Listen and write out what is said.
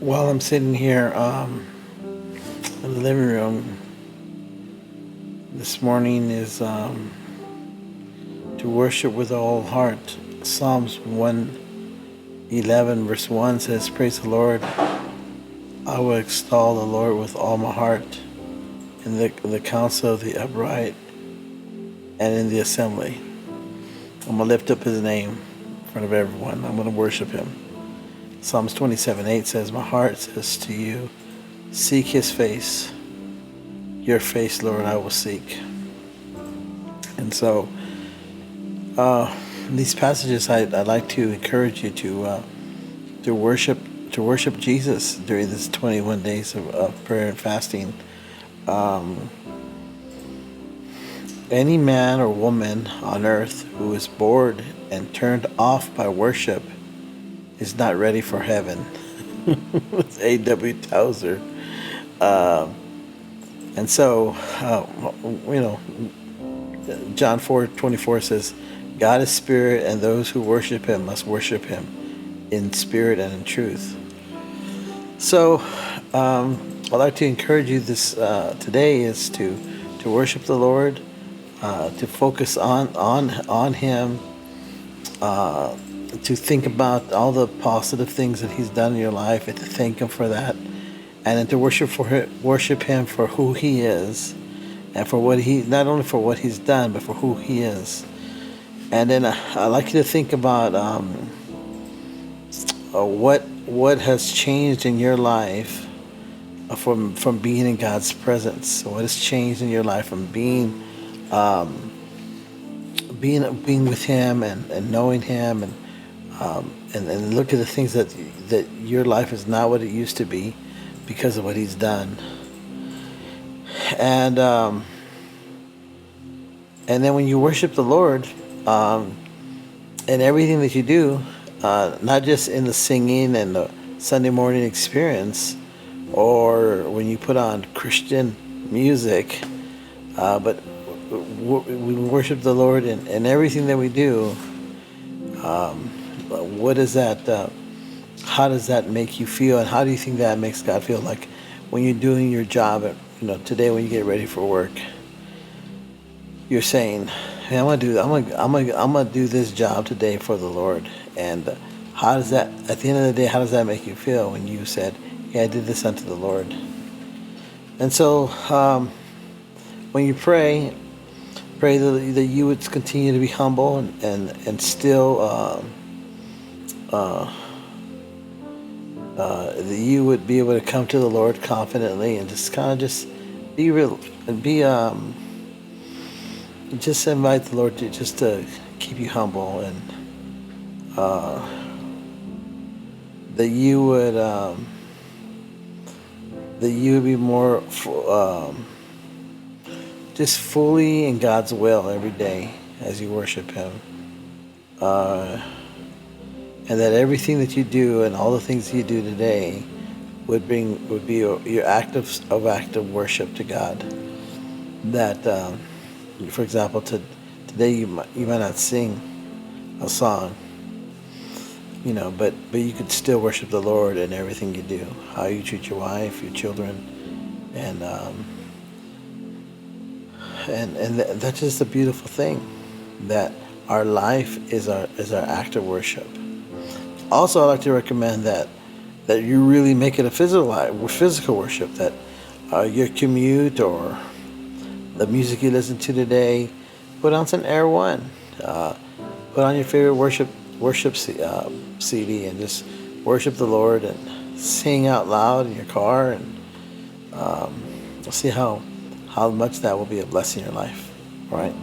While I'm sitting here in the living room this morning is to worship with all heart. Psalms 111 verse 1 says, "Praise the Lord. I will extol the Lord with all my heart in the council of the upright and in the assembly." I'm going to lift up his name in front of everyone. I'm going to worship him. Psalms 27:8 says, "My heart says to you, seek his face. Your face, Lord, I will seek." And so, in these passages, I'd like to encourage you to worship Jesus during this 21 days of prayer and fasting. Any man or woman on earth who is bored and turned off by worship is not ready for heaven. It's A.W. Towser. And so, you know, John 4:24 says, "God is spirit, and those who worship him must worship him in spirit and in truth." So, I'd like to encourage you this today is to worship the Lord, to focus on him, to think about all the positive things that he's done in your life, and to thank him for that, and then to worship him for who he is, and for what he not only for what he's done, but for who he is. And then I'd like you to think about what has changed in your life from being in God's presence. What has changed in your life from being with him and knowing him, and look at the things that your life is not what it used to be because of what he's done. And then when you worship the Lord, in everything that you do, not just in the singing and the Sunday morning experience, or when you put on Christian music, but we worship the Lord in everything that we do. What is that? How does that make you feel, and how do you think that makes God feel? Like when you're doing your job, today when you get ready for work, you're saying, "Hey, I'm gonna do this job today for the Lord." And how does that, at the end of the day, how does that make you feel when you said, "Yeah, I did this unto the Lord"? And so, when you pray that you would continue to be humble and still that you would be able to come to the Lord confidently and just kind of just be real and be just invite the Lord to keep you humble, and that you would be more just fully in God's will every day as you worship him, and that everything that you do and all the things you do today would be your active worship to God. That, for example, today you might not sing a song, but you could still worship the Lord in everything you do, how you treat your wife, your children, and that's just a beautiful thing, that our life is our act of worship. Also, I'd like to recommend that you really make it a physical worship, that your commute or the music you listen to today, put on some Air One, put on your favorite worship CD, and just worship the Lord and sing out loud in your car, and see how much that will be a blessing in your life. All right.